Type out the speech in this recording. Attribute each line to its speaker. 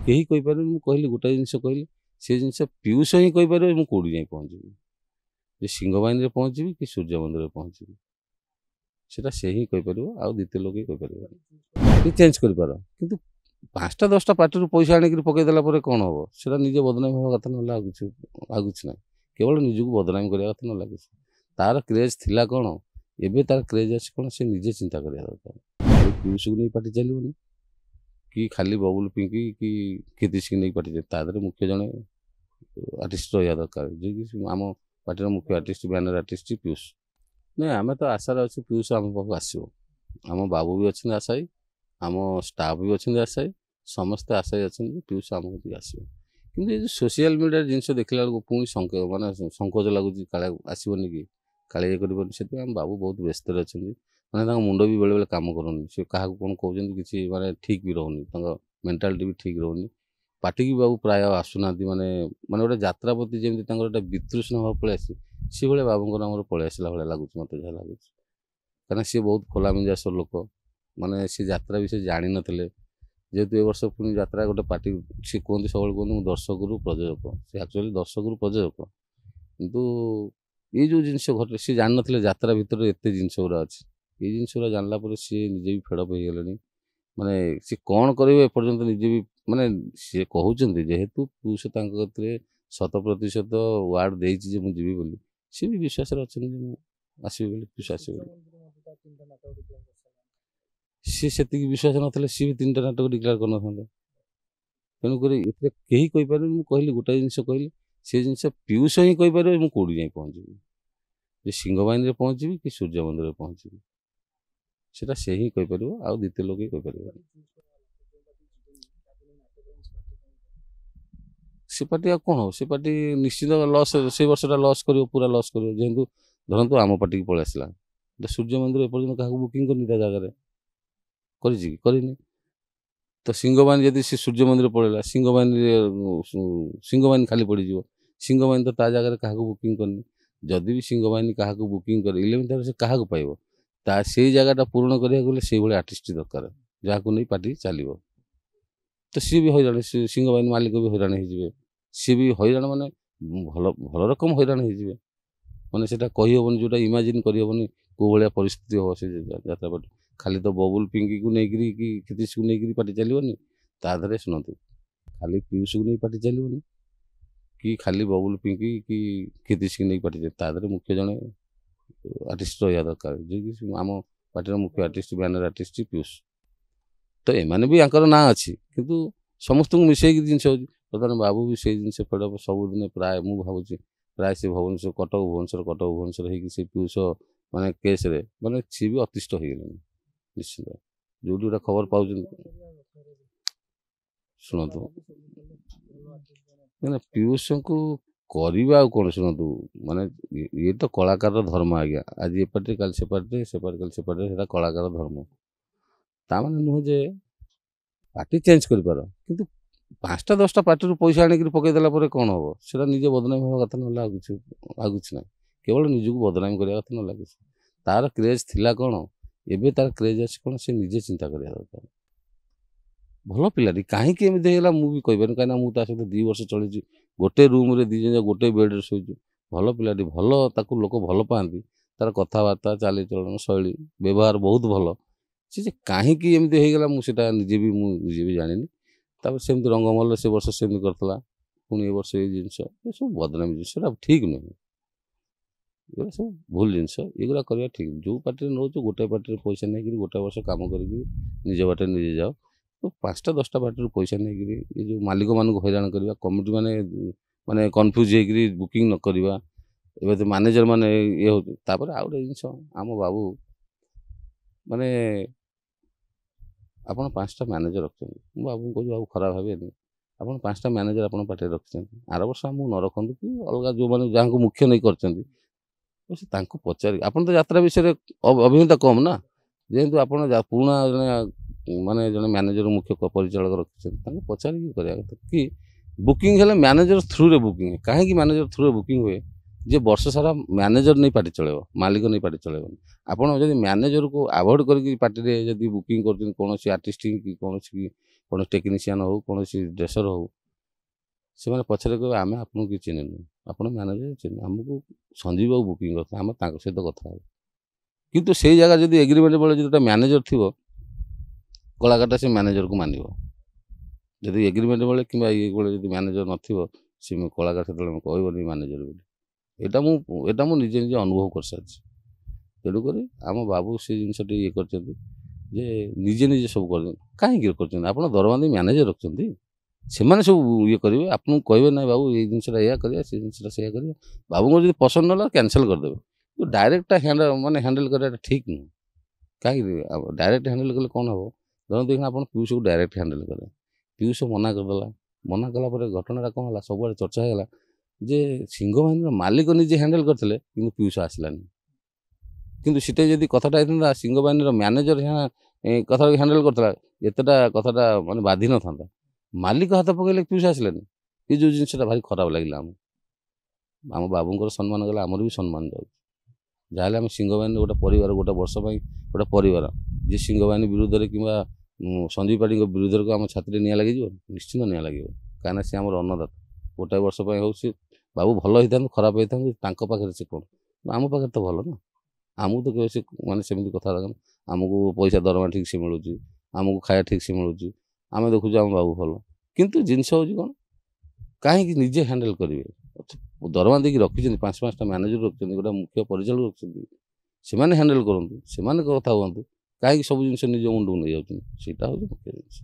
Speaker 1: କେହି କହିପାରିବେନି। ମୁଁ କହିଲି ଗୋଟାଏ ଜିନିଷ କହିଲି, ସେ ଜିନିଷ ପିୟୁଷ ହିଁ କହିପାରିବ ମୁଁ କୋଉଠି ଯାଇ ପହଞ୍ଚିବି, ଯେ ସିଂହବାହିନୀରେ ପହଞ୍ଚିବି କି ସୂର୍ଯ୍ୟ ମନ୍ଦିରରେ ପହଞ୍ଚିବି, ସେଟା ସେ ହିଁ କହିପାରିବ, ଆଉ ଦ୍ୱିତୀୟ ଲୋକ ହିଁ କହିପାରିବନି। ପାର୍ଟି ଚେଞ୍ଜ କରିପାର, କିନ୍ତୁ 5ଟା 10ଟା ପାର୍ଟିରୁ ପଇସା ଆଣିକି ପକେଇଦେଲା ପରେ କ'ଣ ହେବ, ସେଟା ନିଜେ ବଦନାମୀ ହେବା କଥା, ନହେଲେ ଆଉ କିଛି ନାହିଁ। କେବଳ ନିଜକୁ ବଦନାମୀ କରିବା କଥା, ନହେଲେ କିଛି। ତାର କ୍ରେଜ୍ ଥିଲା କ'ଣ, ଏବେ ତାର କ୍ରେଜ୍ ଅଛି କ'ଣ, ସେ ନିଜେ ଚିନ୍ତା କରିବା ଦରକାର। ପିୟୁଷକୁ ନେଇ ପାର୍ଟି ଚାଲିବନି, କି ଖାଲି ବବୁଲ ପିଙ୍କି କି କୀର୍ତ୍ତି ସିଂ ନେଇ ପାର୍ଟି ଚାଲିବ। ତା ଦେହରେ ମୁଖ୍ୟ ଜଣେ ଆର୍ଟିଷ୍ଟ ରହିବା ଦରକାର, ଯିଏକି ଆମ ପାର୍ଟିର ମୁଖ୍ୟ ଆର୍ଟିଷ୍ଟ, ବ୍ୟାନର ଆର୍ଟିଷ୍ଟ ପିୟୁଷ। ନାଇଁ, ଆମେ ତ ଆଶାରେ ଅଛୁ ପିୟୁଷ ଆମ ପାଖକୁ ଆସିବ। ଆମ ବାବୁ ବି ଅଛନ୍ତି ଆଶାୟୀ, ଆମ ଷ୍ଟାଫ୍ ବି ଅଛନ୍ତି ଆଶାୟୀ, ସମସ୍ତେ ଆଶାୟୀ ଅଛନ୍ତି ପିୟୁଷ ଆମ କତିକି ଆସିବ। କିନ୍ତୁ ଏ ଯେଉଁ ସୋସିଆଲ ମିଡ଼ିଆରେ ଜିନିଷ ଦେଖିଲା ବେଳକୁ ପୁଣି ସଙ୍କୋଚ ଲାଗୁଛି, କାଳେ ଆସିବନି କି, କାଳେ ଇଏ କରିବନି। ସେଥିପାଇଁ ଆମ ବାବୁ ବହୁତ ବ୍ୟସ୍ତରେ ଅଛନ୍ତି। ମାନେ ତାଙ୍କ ମୁଣ୍ଡ ବି ବେଳେବେଳେ କାମ କରୁନି, ସେ କାହାକୁ କ'ଣ କହୁଛନ୍ତି କିଛି ମାନେ ଠିକ୍ ବି ରହୁନି, ତାଙ୍କ ମେଣ୍ଟାଲିଟି ବି ଠିକ୍ ରହୁନି। ପାର୍ଟିକି ବାବୁ ପ୍ରାୟ ଆସୁନାହାନ୍ତି। ମାନେ ଗୋଟେ ଯାତ୍ରା ପ୍ରତି ଯେମିତି ତାଙ୍କର ଗୋଟେ ବିତୃଷ୍ଣ ଭାବ ପଳେଇ ଆସିଛି, ସେଭଳିଆ ବାବୁଙ୍କର ଆମର ପଳେଇ ଆସିଲା ଭଳିଆ ଲାଗୁଛି, ମୋତେ ଯାହା ଲାଗୁଛି। କାରଣ ସିଏ ବହୁତ ଖୋଲାମିଜାସ ଲୋକ, ମାନେ ସେ ଯାତ୍ରା ବିଷୟରେ ଜାଣିନଥିଲେ। ଯେହେତୁ ଏ ବର୍ଷ ପୁଣି ଯାତ୍ରା ଗୋଟେ ପାର୍ଟି, ସେ କୁହନ୍ତି, ସବୁବେଳେ କୁହନ୍ତି ମୁଁ ଦର୍ଶକରୁ ପ୍ରଯୋଜକ, ସେ ଆକ୍ଚୁଆଲି ଦର୍ଶକରୁ ପ୍ରଯୋଜକ। କିନ୍ତୁ ଏଇ ଯେଉଁ ଜିନିଷ ଘଟେ, ସେ ଜାଣିନଥିଲେ ଯାତ୍ରା ଭିତରେ ଏତେ ଜିନିଷ ଗୁଡ଼ା ଅଛି। ଏଇ ଜିନିଷ ଗୁଡ଼ା ଜାଣିଲା ପରେ ସିଏ ନିଜେ ବି ଫେଡ୍ ଅପ୍ ହେଇଗଲେଣି। ମାନେ ସେ କ'ଣ କରିବେ ଏପର୍ଯ୍ୟନ୍ତ ନିଜେ ବି, ମାନେ ସିଏ କହୁଛନ୍ତି ଯେହେତୁ ପିୟୁଷ ତାଙ୍କ କତିରେ 100% ୱାର୍ଡ ଦେଇଛି ଯେ ମୁଁ ଯିବି ବୋଲି, ସିଏ ବି ବିଶ୍ୱାସରେ ଅଛନ୍ତି ଯେ ମୁଁ ଆସିବି ବୋଲି, ପିୟୁଷ ଆସିବେ ବୋଲି। ସିଏ ସେତିକି ବିଶ୍ୱାସ ନଥିଲେ ସିଏ ବି 3ଟା ନାଟକ ଡିକ୍ଲେୟାର କରିନଥାନ୍ତେ। ତେଣୁକରି ଏଥିରେ କେହି କହିପାରିବେନି। ମୁଁ କହିଲି ଗୋଟାଏ ଜିନିଷ କହିଲି, ସେ ଜିନିଷ ପିୟୁଷ ହିଁ କହିପାରିବ ମୁଁ କୋଉଠି ଯାଇ ପହଞ୍ଚିବି, ଯେ ସିଂହବାହିନୀରେ ପହଞ୍ଚିବି କି ସୂର୍ଯ୍ୟ ମନ୍ଦିରରେ ପହଞ୍ଚିବି, ସେଟା ସେ ହିଁ କହିପାରିବ, ଆଉ ଦ୍ୱିତୀୟ ଲୋକ ହିଁ କହିପାରିବନି। ସେ ପାର୍ଟି ଆଉ କ'ଣ ହେବ, ସେ ପାର୍ଟି ନିଶ୍ଚିତ ଲସ୍, ସେ ବର୍ଷଟା ଲସ୍ କରିବ, ପୁରା ଲସ୍ କରିବ। ଯେହେତୁ ଧରନ୍ତୁ ଆମ ପାର୍ଟିକି ପଳେଇ ଆସିଲା, ସୂର୍ଯ୍ୟ ମନ୍ଦିର ଏପର୍ଯ୍ୟନ୍ତ କାହାକୁ ବୁକିଂ କରିନି, ତା ଜାଗାରେ କରିଛି କି, କରିନି। ତ ସିଂହବାହିନୀ ଯଦି ସେ ସୂର୍ଯ୍ୟ ମନ୍ଦିର ପଳେଇଲା, ସିଂହବାହିନୀ ଖାଲି ପଡ଼ିଯିବ। ସିଂହବାହିନୀ ତ ତା ଜାଗାରେ କାହାକୁ ବୁକିଂ କରିନି। ଯଦି ବି ସିଂହବାହିନୀ କାହାକୁ ବୁକିଂ କରି 11th ଆୱାରରେ ସେ କାହାକୁ ପାଇବ, ତା ସେଇ ଜାଗାଟା ପୂରଣ କରିବାକୁ ଗଲେ ସେଇଭଳି ଆର୍ଟିଷ୍ଟ ଦରକାର, ଯାହାକୁ ନେଇ ପାର୍ଟି ଚାଲିବ। ତ ସିଏ ବି ହଇରାଣ, ସିଂହବାହିନୀ ମାଲିକ ବି ହଇରାଣ ହେଇଯିବେ। ସିଏ ବି ହଇରାଣ, ମାନେ ଭଲ ରକମ ହଇରାଣ ହେଇଯିବେ। ମାନେ ସେଟା କହିହେବନି, ଯେଉଁଟା ଇମାଜିନ୍ କରିହେବନି କେଉଁ ଭଳିଆ ପରିସ୍ଥିତି ହେବ ସେ ଯାତ୍ରା ପାର୍ଟି। ଖାଲି ତ ବବୁଲ ପିଙ୍କିକୁ ନେଇକରି କି କୀର୍ତ୍ତି ସିଂକୁ ନେଇକରି ପାର୍ଟି ଚାଲିବନି। ତା ଦେହରେ ଶୁଣନ୍ତୁ, ଖାଲି ପିୟୁଷକୁ ନେଇ ପାର୍ଟି ଚାଲିବନି, କି ଖାଲି ବବୁଲ ପିଙ୍କି କି କୀର୍ତ୍ତି ସିଂ ନେଇ ପାର୍ଟି ଚାଲିବ। ତା ଦେହରେ ମୁଖ୍ୟ ଜଣେ ଆର୍ଟିଷ୍ଟ ରହିବା ଦରକାର, ଯିଏକି ଆମ ପାର୍ଟିର ମୁଖ୍ୟ ଆର୍ଟିଷ୍ଟ, ବ୍ୟାନର ଆର୍ଟିଷ୍ଟ ପିୟୁଷ। ତ ଏମାନେ ବି ୟାଙ୍କର ନାଁ ଅଛି, କିନ୍ତୁ ସମସ୍ତଙ୍କୁ ମିଶେଇକି ଜିନିଷ ହେଉଛି। ବର୍ତ୍ତମାନ ବାବୁ ବି ସେଇ ଜିନିଷ ଫେଡ୍ ଅପ୍ ସବୁଦିନେ, ପ୍ରାୟ ମୁଁ ଭାବୁଛି ପ୍ରାୟ ସେ ଭୁବନେଶ୍ୱର କଟକ ଭୁବନେଶ୍ୱର ହେଇକି ସେ ପିୟୁଷ ମାନେ କେସ୍ରେ ମାନେ ସିଏ ବି ଅତିଷ୍ଠ ହେଇଗଲେଣି। ନିଶ୍ଚିତ ଯେଉଁଠି ଗୋଟେ ଖବର ପାଉଛନ୍ତି, ଶୁଣନ୍ତୁ, ମାନେ ପିୟୁଷଙ୍କୁ କରିବା ଆଉ କ'ଣ, ଶୁଣନ୍ତୁ, ମାନେ ଇଏ ତ କଳାକାରର ଧର୍ମ ଆଜ୍ଞା। ଆଜି ଏ ପାର୍ଟିରେ କାଲି ସେ ପାର୍ଟିରେ, ସେ ପାର୍ଟି କାଲି ସେ ପାର୍ଟିରେ, ସେଇଟା କଳାକାର ଧର୍ମ। ତାମାନେ ନୁହେଁ ଯେ ପାର୍ଟି ଚେଞ୍ଜ କରିପାର, କିନ୍ତୁ 5ଟା 10ଟା ପାର୍ଟିରୁ ପଇସା ଆଣିକି ପକେଇଦେଲା ପରେ କ'ଣ ହେବ, ସେଟା ନିଜେ ବଦନାମୀ ହେବା କଥା, ନହେଲେ ଆଉ କିଛି ନାହିଁ। କେବଳ ନିଜକୁ ବଦନାମୀ କରିବା କଥା, ନହେଲେ କିଛି। ତାର କ୍ରେଜ୍ ଥିଲା କ'ଣ, ଏବେ ତାର କ୍ରେଜ୍ ଅଛି କ'ଣ, ସେ ନିଜେ ଚିନ୍ତା କରିବା ଦରକାର। ଭଲ ପିଲାଟି, କାହିଁକି ଏମିତି ହେଇଗଲା ମୁଁ ବି କହିପାରିନି, କାହିଁକିନା ମୁଁ ତା ସହିତ 2 ବର୍ଷ ଚଳିଛି, ଗୋଟେ ରୁମ୍ରେ 2 ଜଣ ଗୋଟେ ବେଡ଼୍ରେ ଶୋଇଛୁ। ଭଲ ପିଲାଟି, ଭଲ, ତାକୁ ଲୋକ ଭଲ ପାଆନ୍ତି। ତାର କଥାବାର୍ତ୍ତା, ଚାଲିଚଳନ ଶୈଳୀ, ବ୍ୟବହାର ବହୁତ ଭଲ। ସେ ଯେ କାହିଁକି ଏମିତି ହେଇଗଲା ମୁଁ ସେଇଟା ନିଜେ ବି ଜାଣିନି। ତାପରେ ସେମିତି ରଙ୍ଗମହଲରେ ସେ ବର୍ଷ ସେମିତି କରିଥିଲା, ପୁଣି ଏ ବର୍ଷ ଏଇ ଜିନିଷ, ଏସବୁ ବଦନାମୀ ଜିନିଷ, ସେଟା ଠିକ୍ ନୁହେଁ। ଏଗୁଡ଼ା ସବୁ ଭୁଲ ଜିନିଷ, ଏଗୁଡ଼ା କରିବା ଠିକ୍। ଯେଉଁ ପାର୍ଟିରେ ନେଉଛୁ, ଗୋଟେ ପାର୍ଟିରେ ପଇସା ନେଇକିରି ଗୋଟେ ବର୍ଷ କାମ କରିକି ନିଜ ବାଟରେ ନିଜେ ଯାଅ। 5ଟା 10ଟା ପାର୍ଟିରୁ ପଇସା ନେଇକିରି ଏ ଯେଉଁ ମାଲିକମାନଙ୍କୁ ହଇରାଣ କରିବା, କମିଟି ମାନେ କନଫ୍ୟୁଜ୍ ହେଇକିରି ବୁକିଂ ନ କରିବା, ଏବେ ତ ମ୍ୟାନେଜର ମାନେ ଇଏ ହେଉଛି। ତାପରେ ଆଉ ଗୋଟେ ଜିନିଷ, ଆମ ବାବୁ ମାନେ ଆପଣ 5ଟା ମ୍ୟାନେଜର ରଖିଛନ୍ତି, ମୁଁ ବାବୁଙ୍କୁ କହୁଛି, ବାବୁ ଖରାପ ଭାବିବେନି, ଆପଣ 5ଟା ମ୍ୟାନେଜର ଆପଣ ପାର୍ଟିରେ ରଖିଛନ୍ତି। ଆର ବର୍ଷ ଆମକୁ ନ ରଖନ୍ତୁ, କି ଅଲଗା ଯେଉଁମାନେ ଯାହାଙ୍କୁ ମୁଖ୍ୟ ନେଇ କରିଛନ୍ତି, ସେ ତାଙ୍କୁ ପଚାରି, ଆପଣ ତ ଯାତ୍ରା ବିଷୟରେ ଅଭିଜ୍ଞତା କମ୍ ନା, ଯେହେତୁ ଆପଣ ପୁରୁଣା ଜଣେ ମ୍ୟାନେଜର ମୁଖ୍ୟ ପରିଚାଳକ ରଖିଛନ୍ତି, ତାଙ୍କୁ ପଚାରିକି କରିବା କଥା କି ବୁକିଂ ହେଲେ ମ୍ୟାନେଜର ଥ୍ରୁରେ ବୁକିଂ। କାହିଁକି ମ୍ୟାନେଜର ଥ୍ରୁରେ ବୁକିଂ ହୁଏ, ଯେ ବର୍ଷ ସାରା ମ୍ୟାନେଜର ନେଇ ପାର୍ଟି ଚଳେଇବ, ମାଲିକ ନେଇ ପାର୍ଟି ଚଳେଇବନି। ଆପଣ ଯଦି ମ୍ୟାନେଜରକୁ ଆଭଏଡ଼ କରିକି ପାର୍ଟିରେ ଯଦି ବୁକିଂ କରୁଛନ୍ତି, କୌଣସି ଆର୍ଟିଷ୍ଟ କି କୌଣସି कौन टेक्नीशियन हो कौन ड्रेसर हो से पछरे कहे आम आपको कि चिन्हनु आप मैनेजर चिन्ह आमको संजीव बाबू बुकिंग करते आम सहित कथा किंतु से जगह जब एग्रीमेंट बेले जो मैनेजर थी कलाकार से मैनेजर को मानव जब एग्रीमेंट बेले कि ये मैनेजर न कलाकार से कहबनी मैनेजर बोली एटा मु निजे निजे अनुभव कर सारी तेणुक आम बाबू से जिनस ये कर निजे निजे सब कर कहीं कर दरमा दे मैनेजर रखते से सब ये करेंगे आपको कहे ना बाबू ये जिनसा या करिए से जिनसा से करिए बाबू को जब पसंद ना कैंसल करदे तो डायरेक्ट माने हैंडल कराटा ठीक नुह कहीं डायरेक्ट हैंडल कले कौन हम धरते देखना आप पीयूष को डायरेक्ट हैंडल करें पीयूष मना करदेला मना कला घटना कौन है सब चर्चा होगा जे सिंह बाहिनी मालिक निजे हैंडल करते कि पीयूष आसलानी किंतु सीटे जब कथाटा होता सिंह बाहिनी मैनेजर कथा हैंडल करता एतटा कथाटा माने बाधि न था मालिक हाथ पकड़े पीयूष आसलानी ये जो जिनसा भारी खराब लगे आम बाबूंर सम्मान गला आमर भी सम्मान जाऊँ जहाँ आम सिंह बाहिनी गोटे परिवार गोटे वर्ष गोटे परिवार जी सिंह बाहिनी विरुद्ध में कि संजीव पाठी विरुद्ध को आम छाती निया लगे निश्चित निया लगे कहीं सी आम अन्नदाता गोटाए वर्ष हो सी बाबू भल होता खराब होता पाखे से कौन आम पाखे तो भल ना आमको तो कहे मानने सेमती कथा आमको पैसा दरमा ठीक से मिलूँ आमको खाया ठीक से मिलूँ आम देखुँ आम बाबू भल किंतु जिनस हूँ कौन कहीं निजे हैंडल करेंगे दरमा देखिए रखी 5-5टा मैनेजर रखते गोटे मुख्य परिचालक रखते से हैंडल करूँ से कथा हूँ कहीं सब जिन निज मुंड को नहीं जाऊँ मुख्य जिन।